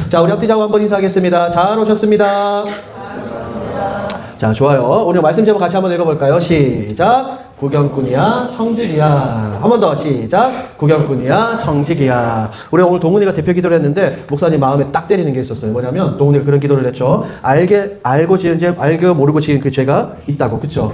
자, 우리 앞뒤자고 한번 인사하겠습니다. 잘 오셨습니다. 자, 좋아요. 오늘 말씀 제목 같이 한번 읽어볼까요? 시작. 구경꾼이야, 청직이야. 한 번 더 시작. 구경꾼이야, 청직이야. 우리 오늘 동훈이가 대표 기도를 했는데 목사님 마음에 딱 때리는 게 있었어요. 뭐냐면 동훈이가 그런 기도를 했죠. 알고 지은 죄, 알고 모르고 지은 그 죄가 있다고. 그쵸?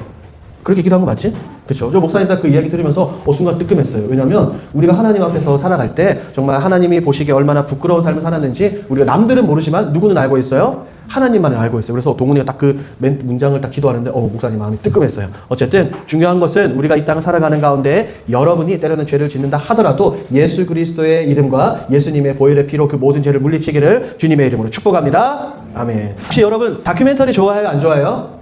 그렇게 기도한 거 맞지? 그쵸? 저 목사님 딱 그 이야기 들으면서 순간 뜨끔했어요. 왜냐면 우리가 하나님 앞에서 살아갈 때 정말 하나님이 보시기에 얼마나 부끄러운 삶을 살았는지 우리가 남들은 모르지만 누구는 알고 있어요? 하나님만은 알고 있어요. 그래서 동훈이가 딱 그 문장을 딱 기도하는데 목사님 마음이 뜨끔했어요. 어쨌든 중요한 것은 우리가 이 땅을 살아가는 가운데 여러분이 때로는 죄를 짓는다 하더라도 예수 그리스도의 이름과 예수님의 보혈의 피로 그 모든 죄를 물리치기를 주님의 이름으로 축복합니다. 아멘. 혹시 여러분 다큐멘터리 좋아해요? 안 좋아해요?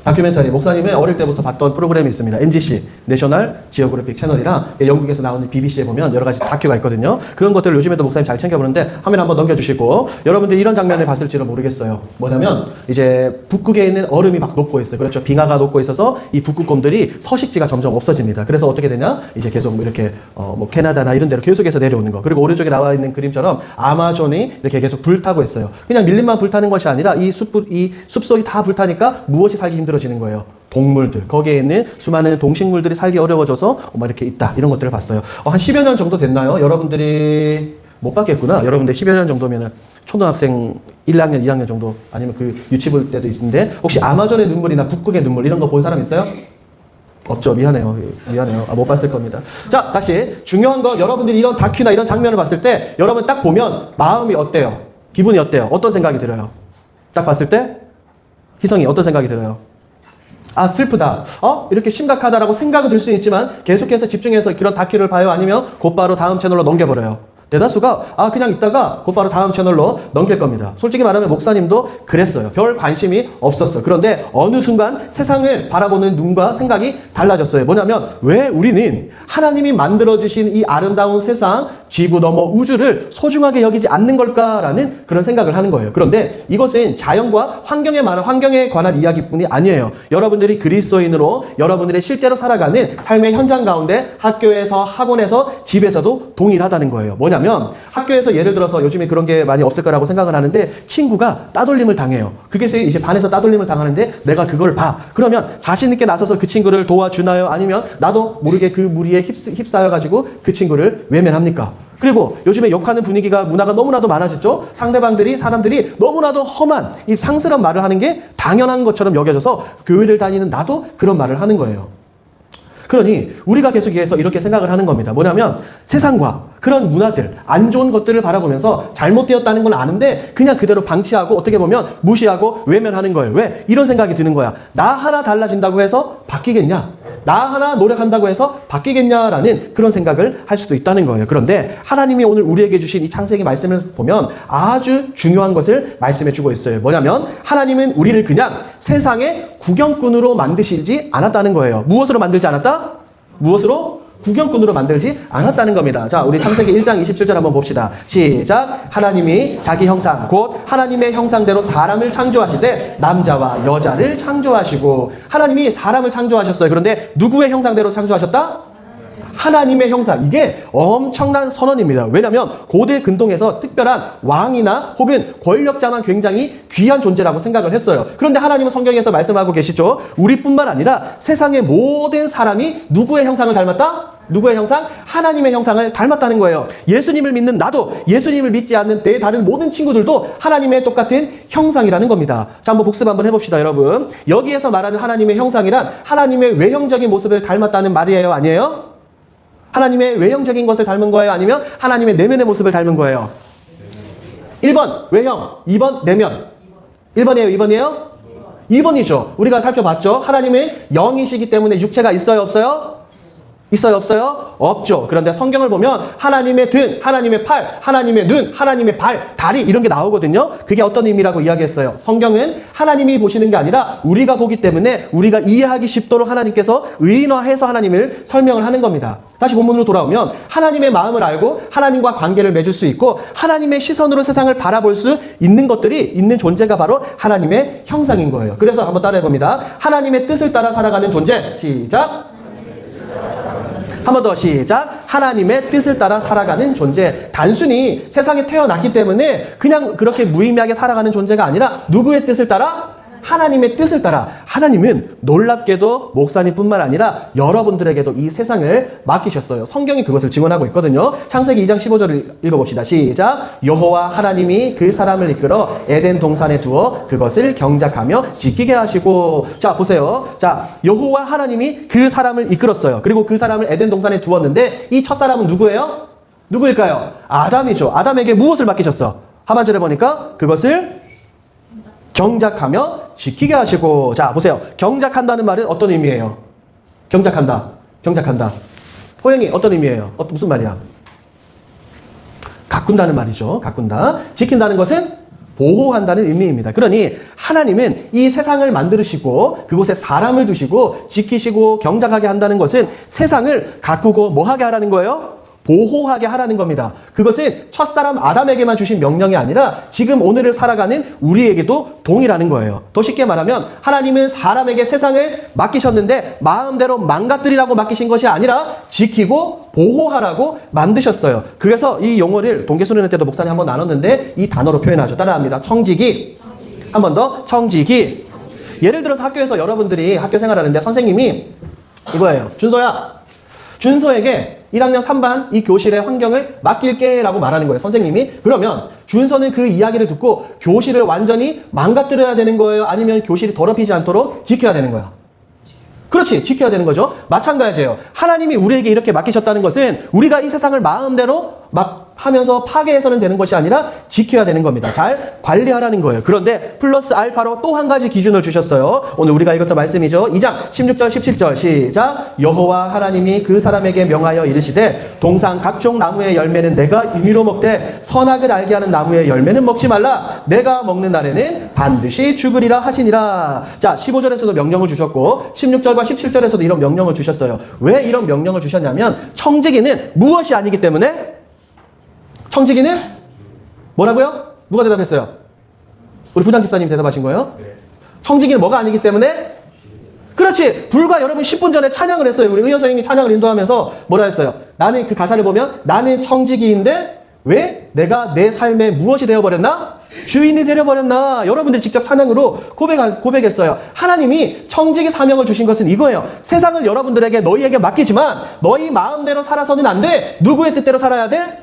다큐멘터리 목사님의 어릴 때부터 봤던 프로그램이 있습니다. NGC 내셔널 지오그래픽 채널이랑 영국에서 나오는 BBC에 보면 여러 가지 다큐가 있거든요. 그런 것들을 요즘에도 목사님 잘 챙겨보는데 화면 한번 넘겨주시고 여러분들 이런 장면을 봤을지는 모르겠어요. 뭐냐면 이제 북극에 있는 얼음이 막 녹고 있어요. 그렇죠. 빙하가 녹고 있어서 이 북극곰들이 서식지가 점점 없어집니다. 그래서 어떻게 되냐? 이제 계속 이렇게 뭐 캐나다나 이런 데로 계속해서 내려오는 거. 그리고 오른쪽에 나와 있는 그림처럼 아마존이 이렇게 계속 불타고 있어요. 그냥 밀림만 불타는 것이 아니라 이 숲속이 다 불타니까 무엇이 살기 힘들어지는 거예요. 동물들, 거기에 있는 수많은 동식물들이 살기 어려워져서 막 이렇게 있다. 이런 것들을 봤어요. 한 10여 년 정도 됐나요? 여러분들이 못 봤겠구나. 여러분들 10여 년 정도면은 초등학생 1학년, 2학년 정도 아니면 그 유치부 때도 있는데 혹시 아마존의 눈물이나 북극의 눈물 이런 거 본 사람 있어요? 없죠. 미안해요. 못 봤을 겁니다. 자, 다시 중요한 거 여러분들이 이런 다큐나 이런 장면을 봤을 때 여러분 딱 보면 마음이 어때요? 기분이 어때요? 어떤 생각이 들어요? 딱 봤을 때 희성이 어떤 생각이 들어요? 아, 슬프다. 이렇게 심각하다라고 생각은 들 수 있지만 계속해서 집중해서 그런 다큐를 봐요? 아니면 곧바로 다음 채널로 넘겨버려요? 대다수가 그냥 있다가 곧바로 다음 채널로 넘길 겁니다. 솔직히 말하면 목사님도 그랬어요. 별 관심이 없었어요. 그런데 어느 순간 세상을 바라보는 눈과 생각이 달라졌어요. 뭐냐면 왜 우리는 하나님이 만들어주신 이 아름다운 세상, 지구 넘어 우주를 소중하게 여기지 않는 걸까라는 그런 생각을 하는 거예요. 그런데 이것은 자연과 환경에 관한 이야기뿐이 아니에요. 여러분들이 그리스도인으로 여러분들의 실제로 살아가는 삶의 현장 가운데 학교에서 학원에서 집에서도 동일하다는 거예요. 뭐냐면 학교에서 예를 들어서 요즘에 그런 게 많이 없을 거라고 생각을 하는데 친구가 따돌림을 당해요. 그게 이제 반에서 따돌림을 당하는데 내가 그걸 봐. 그러면 자신 있게 나서서 그 친구를 도와주나요? 아니면 나도 모르게 그 무리에 휩싸여가지고 그 친구를 외면합니까? 그리고 요즘에 욕하는 분위기가 문화가 너무나도 많아졌죠. 사람들이 너무나도 험한 이 상스러운 말을 하는 게 당연한 것처럼 여겨져서 교회를 다니는 나도 그런 말을 하는 거예요. 그러니 우리가 계속해서 이렇게 생각을 하는 겁니다. 뭐냐면 세상과 그런 문화들, 안 좋은 것들을 바라보면서 잘못되었다는 건 아는데 그냥 그대로 방치하고 어떻게 보면 무시하고 외면하는 거예요. 왜? 이런 생각이 드는 거야. 나 하나 달라진다고 해서 바뀌겠냐? 나 하나 노력한다고 해서 바뀌겠냐라는 그런 생각을 할 수도 있다는 거예요. 그런데 하나님이 오늘 우리에게 주신 이 창세기 말씀을 보면 아주 중요한 것을 말씀해 주고 있어요. 뭐냐면 하나님은 우리를 그냥 세상의 구경꾼으로 만드시지 않았다는 거예요. 무엇으로 만들지 않았다? 무엇으로? 구경꾼으로 만들지 않았다는 겁니다. 자, 우리 창세기 1장 27절 한번 봅시다. 시작. 하나님이 자기 형상 곧 하나님의 형상대로 사람을 창조하시되 남자와 여자를 창조하시고 하나님이 사람을 창조하셨어요. 그런데 누구의 형상대로 창조하셨다? 하나님의 형상. 이게 엄청난 선언입니다. 왜냐하면 고대 근동에서 특별한 왕이나 혹은 권력자만 굉장히 귀한 존재라고 생각을 했어요. 그런데 하나님은 성경에서 말씀하고 계시죠. 우리뿐만 아니라 세상의 모든 사람이 누구의 형상을 닮았다? 누구의 형상? 하나님의 형상을 닮았다는 거예요. 예수님을 믿는 나도, 예수님을 믿지 않는 내 다른 모든 친구들도 하나님의 똑같은 형상이라는 겁니다. 자, 한번 복습 한번 해봅시다, 여러분. 여기에서 말하는 하나님의 형상이란 하나님의 외형적인 모습을 닮았다는 말이에요, 아니에요? 하나님의 외형적인 것을 닮은 거예요? 아니면 하나님의 내면의 모습을 닮은 거예요? 1번 외형, 2번 내면. 1번이에요? 2번이에요? 2번이죠. 우리가 살펴봤죠. 하나님은 영이시기 때문에 육체가 있어요? 없어요? 있어요? 없어요? 없죠. 그런데 성경을 보면 하나님의 등, 하나님의 팔, 하나님의 눈, 하나님의 발, 다리 이런 게 나오거든요. 그게 어떤 의미라고 이야기했어요. 성경은 하나님이 보시는 게 아니라 우리가 보기 때문에 우리가 이해하기 쉽도록 하나님께서 의인화해서 하나님을 설명을 하는 겁니다. 다시 본문으로 돌아오면 하나님의 마음을 알고 하나님과 관계를 맺을 수 있고 하나님의 시선으로 세상을 바라볼 수 있는 것들이 있는 존재가 바로 하나님의 형상인 거예요. 그래서 한번 따라해 봅니다. 하나님의 뜻을 따라 살아가는 존재. 시작. 한 번 더 시작. 하나님의 뜻을 따라 살아가는 존재. 단순히 세상에 태어났기 때문에 그냥 그렇게 무의미하게 살아가는 존재가 아니라 누구의 뜻을 따라? 하나님의 뜻을 따라. 하나님은 놀랍게도 목사님뿐만 아니라 여러분들에게도 이 세상을 맡기셨어요. 성경이 그것을 증언하고 있거든요. 창세기 2장 15절을 읽어봅시다. 시작. 여호와 하나님이 그 사람을 이끌어 에덴 동산에 두어 그것을 경작하며 지키게 하시고. 자, 보세요. 자, 여호와 하나님이 그 사람을 이끌었어요. 그리고 그 사람을 에덴 동산에 두었는데 이 첫사람은 누구예요? 누구일까요? 아담이죠. 아담에게 무엇을 맡기셨어? 하반절에 보니까 그것을 경작하며 지키게 하시고. 자, 보세요. 경작한다는 말은 어떤 의미예요? 경작한다. 경작한다. 호영이 어떤 의미예요? 무슨 말이야? 가꾼다는 말이죠. 가꾼다. 지킨다는 것은 보호한다는 의미입니다. 그러니 하나님은 이 세상을 만드시고 그곳에 사람을 두시고 지키시고 경작하게 한다는 것은 세상을 가꾸고 뭐 하게 하라는 거예요? 보호하게 하라는 겁니다. 그것은 첫사람 아담에게만 주신 명령이 아니라 지금 오늘을 살아가는 우리에게도 동일하는 거예요. 더 쉽게 말하면 하나님은 사람에게 세상을 맡기셨는데 마음대로 망가뜨리라고 맡기신 것이 아니라 지키고 보호하라고 만드셨어요. 그래서 이 용어를 동계수련회 때도 목사님 한번 나눴는데 이 단어로 표현하죠. 따라합니다. 청지기. 한 번 더. 청지기. 예를 들어서 학교에서 여러분들이 학교 생활하는데 선생님이 이거예요. 준서에게 1학년 3반 이 교실의 환경을 맡길게 라고 말하는 거예요. 선생님이. 그러면 준서는 그 이야기를 듣고 교실을 완전히 망가뜨려야 되는 거예요? 아니면 교실이 더럽히지 않도록 지켜야 되는 거야? 그렇지. 지켜야 되는 거죠. 마찬가지예요. 하나님이 우리에게 이렇게 맡기셨다는 것은 우리가 이 세상을 마음대로 막 하면서 파괴해서는 되는 것이 아니라 지켜야 되는 겁니다. 잘 관리하라는 거예요. 그런데 플러스 알파로 또 한 가지 기준을 주셨어요. 오늘 우리가 읽었던 말씀이죠. 2장 16절 17절 시작. 여호와 하나님이 그 사람에게 명하여 이르시되 동산 각종 나무의 열매는 내가 임의로 먹되 선악을 알게 하는 나무의 열매는 먹지 말라. 내가 먹는 날에는 반드시 죽으리라 하시니라. 자, 15절에서도 명령을 주셨고 16절과 17절에서도 이런 명령을 주셨어요. 왜 이런 명령을 주셨냐면 청지기는 무엇이 아니기 때문에. 청지기는 뭐라고요? 누가 대답했어요? 우리 부장 집사님 대답하신 거예요? 네. 청지기는 뭐가 아니기 때문에? 그렇지. 불과 여러분 10분 전에 찬양을 했어요. 우리 의연 선생님이 찬양을 인도하면서 뭐라 했어요? 나는 그 가사를 보면 나는 청지기인데 왜 내가 내 삶에 무엇이 되어버렸나? 주인이 되어버렸나? 여러분들이 직접 찬양으로 고백했어요. 하나님이 청지기 사명을 주신 것은 이거예요. 세상을 여러분들에게 너희에게 맡기지만 너희 마음대로 살아서는 안 돼. 누구의 뜻대로 살아야 돼?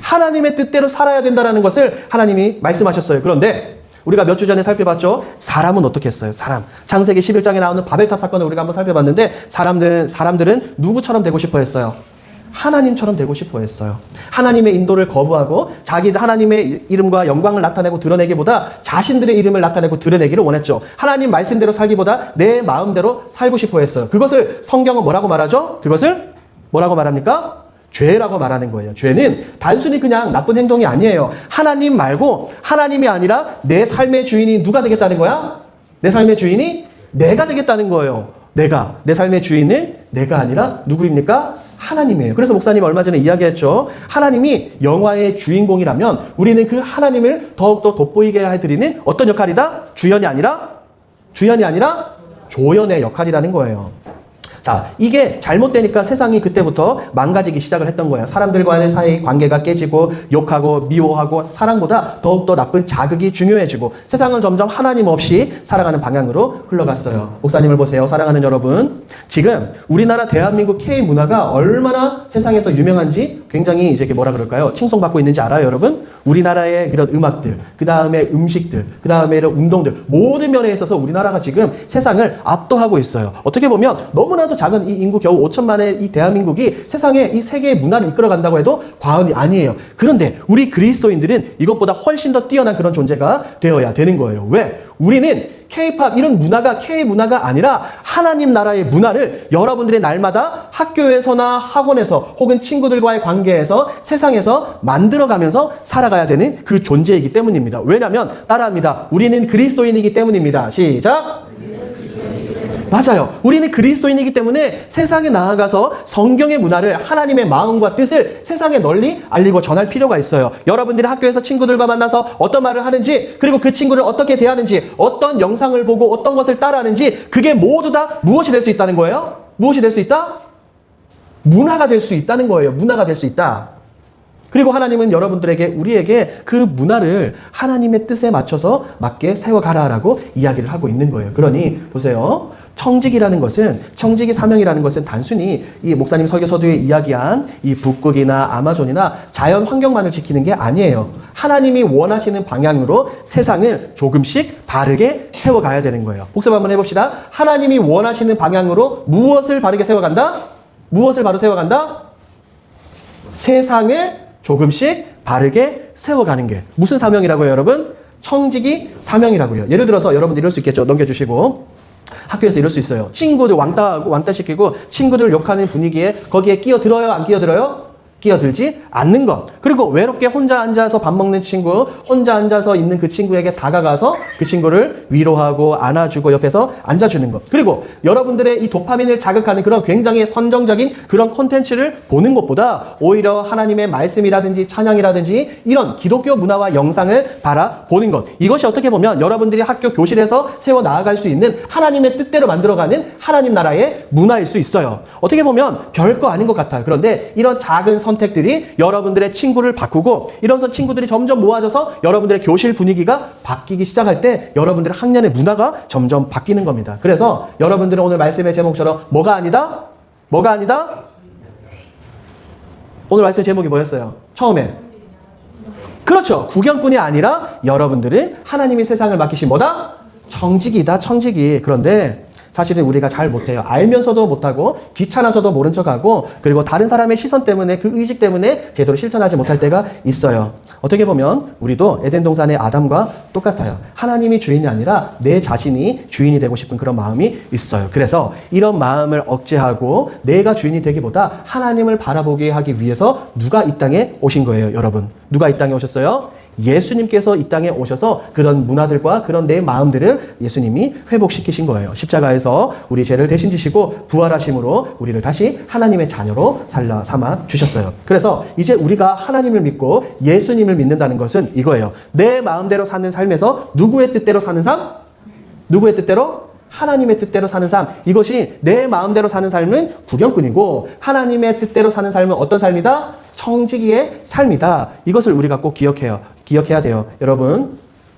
하나님의 뜻대로 살아야 된다는 것을 하나님이 말씀하셨어요. 그런데 우리가 몇 주 전에 살펴봤죠? 사람은 어떻게 했어요? 사람. 창세기 11장에 나오는 바벨탑 사건을 우리가 한번 살펴봤는데 사람들은 누구처럼 되고 싶어 했어요? 하나님처럼 되고 싶어 했어요. 하나님의 인도를 거부하고 자기 하나님의 이름과 영광을 나타내고 드러내기보다 자신들의 이름을 나타내고 드러내기를 원했죠. 하나님 말씀대로 살기보다 내 마음대로 살고 싶어 했어요. 그것을 성경은 뭐라고 말하죠? 그것을 뭐라고 말합니까? 죄라고 말하는 거예요. 죄는 단순히 그냥 나쁜 행동이 아니에요. 하나님 말고 하나님이 아니라 내 삶의 주인이 누가 되겠다는 거야? 내 삶의 주인이 내가 되겠다는 거예요. 내 삶의 주인은 내가 아니라 누구입니까? 하나님이에요. 그래서 목사님 얼마 전에 이야기했죠. 하나님이 영화의 주인공이라면 우리는 그 하나님을 더욱더 돋보이게 해드리는 어떤 역할이다? 주연이 아니라 조연의 역할이라는 거예요. 자, 이게 잘못되니까 세상이 그때부터 망가지기 시작을 했던 거예요. 사람들과의 사이 관계가 깨지고 욕하고 미워하고 사랑보다 더욱더 나쁜 자극이 중요해지고 세상은 점점 하나님 없이 살아가는 방향으로 흘러갔어요. 목사님을 보세요. 사랑하는 여러분. 지금 우리나라 대한민국 K문화가 얼마나 세상에서 유명한지 굉장히 이제 뭐라 그럴까요? 칭송받고 있는지 알아요, 여러분? 우리나라의 이런 음악들, 그 다음에 음식들, 그 다음에 이런 운동들 모든 면에 있어서 우리나라가 지금 세상을 압도하고 있어요. 어떻게 보면 너무나도 작은 이 인구 겨우 5천만의 이 대한민국이 세상에 이 세계의 문화를 이끌어간다고 해도 과언이 아니에요. 그런데 우리 그리스도인들은 이것보다 훨씬 더 뛰어난 그런 존재가 되어야 되는 거예요. 왜? 우리는 K-팝 이런 문화가 K-문화가 아니라 하나님 나라의 문화를 여러분들의 날마다 학교에서나 학원에서 혹은 친구들과의 관계에서 세상에서 만들어가면서 살아가야 되는 그 존재이기 때문입니다. 왜냐하면 따라합니다. 우리는 그리스도인이기 때문입니다. 시작! 맞아요. 우리는 그리스도인이기 때문에 세상에 나아가서 성경의 문화를 하나님의 마음과 뜻을 세상에 널리 알리고 전할 필요가 있어요. 여러분들이 학교에서 친구들과 만나서 어떤 말을 하는지 그리고 그 친구를 어떻게 대하는지 어떤 영상을 보고 어떤 것을 따라하는지 그게 모두 다 무엇이 될 수 있다는 거예요? 무엇이 될 수 있다? 문화가 될 수 있다는 거예요. 문화가 될 수 있다. 그리고 하나님은 여러분들에게, 우리에게 그 문화를 하나님의 뜻에 맞춰서 맞게 세워가라라고 이야기를 하고 있는 거예요. 그러니 보세요. 청직이라는 것은, 청직이 사명이라는 것은 단순히 이 목사님 설교 서두에 이야기한 이 북극이나 아마존이나 자연 환경만을 지키는 게 아니에요. 하나님이 원하시는 방향으로 세상을 조금씩 바르게 세워가야 되는 거예요. 복습 한번 해봅시다. 하나님이 원하시는 방향으로 무엇을 바르게 세워간다? 무엇을 바로 세워간다? 세상을 조금씩 바르게 세워가는 게 무슨 사명이라고요, 여러분? 청지기 사명이라고요. 예를 들어서 여러분들 이럴 수 있겠죠. 넘겨주시고. 학교에서 이럴 수 있어요. 친구들 왕따 시키고 친구들 욕하는 분위기에 거기에 끼어들어요? 안 끼어들어요? 끼어들지 않는 것. 그리고 외롭게 혼자 앉아서 밥 먹는 친구, 혼자 앉아서 있는 그 친구에게 다가가서 그 친구를 위로하고 안아주고 옆에서 앉아주는 것. 그리고 여러분들의 이 도파민을 자극하는 그런 굉장히 선정적인 그런 콘텐츠를 보는 것보다 오히려 하나님의 말씀이라든지 찬양이라든지 이런 기독교 문화와 영상을 바라보는 것. 이것이 어떻게 보면 여러분들이 학교 교실에서 세워 나아갈 수 있는 하나님의 뜻대로 만들어가는 하나님 나라의 문화일 수 있어요. 어떻게 보면 별거 아닌 것 같아요. 그런데 이런 작은 선택들이 여러분들의 친구를 바꾸고, 이런 친구들이 점점 모아져서 여러분들의 교실 분위기가 바뀌기 시작할 때 여러분들의 학년의 문화가 점점 바뀌는 겁니다. 그래서 여러분들은 오늘 말씀의 제목처럼 뭐가 아니다? 뭐가 아니다? 오늘 말씀 제목이 뭐였어요? 처음에. 그렇죠. 구경꾼이 아니라 여러분들은 하나님이 세상을 맡기신 뭐다? 청지기다, 청지기. 그런데 사실은 우리가 잘 못해요. 알면서도 못하고 귀찮아서도 모른 척하고, 그리고 다른 사람의 시선 때문에, 그 의식 때문에 제대로 실천하지 못할 때가 있어요. 어떻게 보면 우리도 에덴 동산의 아담과 똑같아요. 하나님이 주인이 아니라 내 자신이 주인이 되고 싶은 그런 마음이 있어요. 그래서 이런 마음을 억제하고 내가 주인이 되기보다 하나님을 바라보게 하기 위해서 누가 이 땅에 오신 거예요, 여러분? 누가 이 땅에 오셨어요? 예수님께서 이 땅에 오셔서 그런 문화들과 그런 내 마음들을 예수님이 회복시키신 거예요. 십자가에서 우리 죄를 대신 지시고 부활하심으로 우리를 다시 하나님의 자녀로 삼아 주셨어요. 그래서 이제 우리가 하나님을 믿고 예수님을 믿는다는 것은 이거예요. 내 마음대로 사는 삶에서 누구의 뜻대로 사는 삶? 누구의 뜻대로? 하나님의 뜻대로 사는 삶. 이것이 내 마음대로 사는 삶은 구경꾼이고, 하나님의 뜻대로 사는 삶은 어떤 삶이다? 청지기의 삶이다. 이것을 우리가 꼭 기억해야 돼요. 여러분,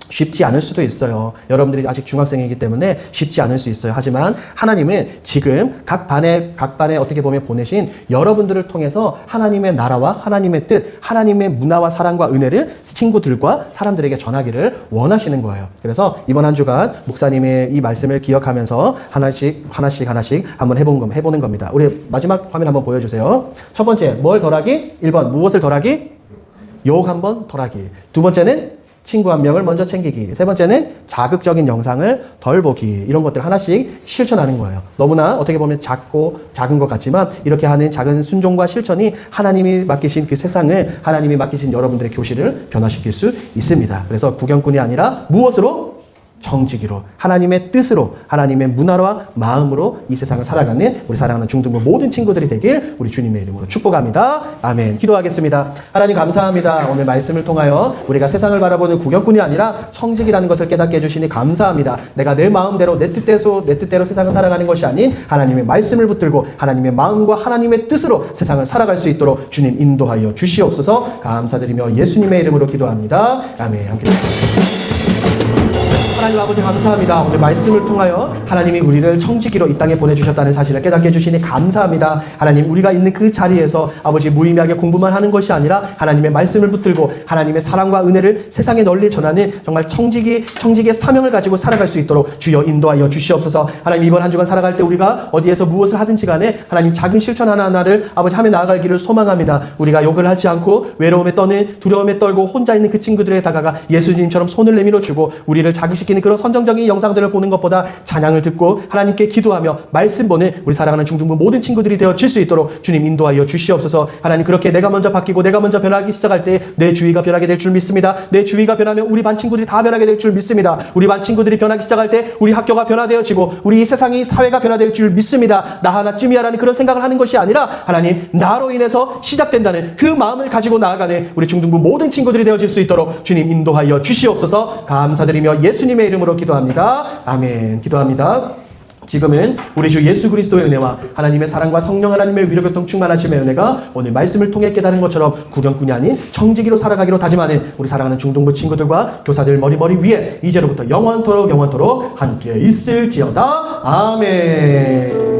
쉽지 않을 수도 있어요. 여러분들이 아직 중학생이기 때문에 쉽지 않을 수 있어요. 하지만 하나님은 지금 각 반에 어떻게 보면 보내신 여러분들을 통해서 하나님의 나라와 하나님의 뜻, 하나님의 문화와 사랑과 은혜를 친구들과 사람들에게 전하기를 원하시는 거예요. 그래서 이번 한 주간 목사님의 이 말씀을 기억하면서 하나씩 한번 해보는 겁니다. 우리 마지막 화면 한번 보여주세요. 첫 번째, 뭘 덜하기? 1번, 무엇을 덜하기? 욕 한번 덜하기. 두 번째는 친구 한 명을 먼저 챙기기. 세 번째는 자극적인 영상을 덜 보기. 이런 것들 하나씩 실천하는 거예요. 너무나 어떻게 보면 작은 것 같지만 이렇게 하는 작은 순종과 실천이 하나님이 맡기신 그 세상을, 하나님이 맡기신 여러분들의 교실을 변화시킬 수 있습니다. 그래서 구경꾼이 아니라 무엇으로? 청지기로, 하나님의 뜻으로, 하나님의 문화와 마음으로 이 세상을 살아가는 우리 사랑하는 중등부 모든 친구들이 되길 우리 주님의 이름으로 축복합니다. 아멘. 기도하겠습니다. 하나님 감사합니다. 오늘 말씀을 통하여 우리가 세상을 바라보는 구경꾼이 아니라 청지기라는 것을 깨닫게 해주시니 감사합니다. 내가 내 마음대로 내 뜻대로 세상을 살아가는 것이 아닌 하나님의 말씀을 붙들고 하나님의 마음과 하나님의 뜻으로 세상을 살아갈 수 있도록 주님 인도하여 주시옵소서. 감사드리며 예수님의 이름으로 기도합니다. 아멘. 함께 기도합니다. 하나님 아버지 감사합니다. 오늘 말씀을 통하여 하나님이 우리를 청지기로 이 땅에 보내주셨다는 사실을 깨닫게 해주시니 감사합니다. 하나님, 우리가 있는 그 자리에서 아버지 무의미하게 공부만 하는 것이 아니라 하나님의 말씀을 붙들고 하나님의 사랑과 은혜를 세상에 널리 전하는 정말 청지기의 사명을 가지고 살아갈 수 있도록 주여 인도하여 주시옵소서. 하나님, 이번 한 주간 살아갈 때 우리가 어디에서 무엇을 하든지 간에 하나님 작은 실천 하나하나를 아버지 하며 나아갈 길을 소망합니다. 우리가 욕을 하지 않고 외로움에 떠는, 두려움에 떨고 혼자 있는 그 친구들에 다가가 예수님처럼 손을 내밀어 주고 우리를 자극시키는 그런 선정적인 영상들을 보는 것보다 찬양을 듣고 하나님께 기도하며 말씀 보는 우리 사랑하는 중등부 모든 친구들이 되어질 수 있도록 주님 인도하여 주시옵소서. 하나님, 그렇게 내가 먼저 바뀌고 내가 먼저 변하기 시작할 때 내 주위가 변하게 될 줄 믿습니다. 내 주위가 변하면 우리 반 친구들이 다 변하게 될 줄 믿습니다. 우리 반 친구들이 변하기 시작할 때 우리 학교가 변화되어지고 우리 이 세상이, 사회가 변화될 줄 믿습니다. 나 하나쯤이야라는 그런 생각을 하는 것이 아니라 하나님, 나로 인해서 시작된다는 그 마음을 가지고 나아가는 우리 중등부 모든 친구들이 되어질 수 있도록 주님 인도하여 주시옵소서. 감사드리며 예수님의 이름으로 기도합니다. 아멘. 기도합니다. 지금은 우리 주 예수 그리스도의 은혜와 하나님의 사랑과 성령 하나님의 위로교통 충만하심의 은혜가 오늘 말씀을 통해 깨달은 것처럼 구경꾼이 아닌 청지기로 살아가기로 다짐하는 우리 사랑하는 중동부 친구들과 교사들 머리 위에 이제로부터 영원토록 함께 있을지어다. 아멘.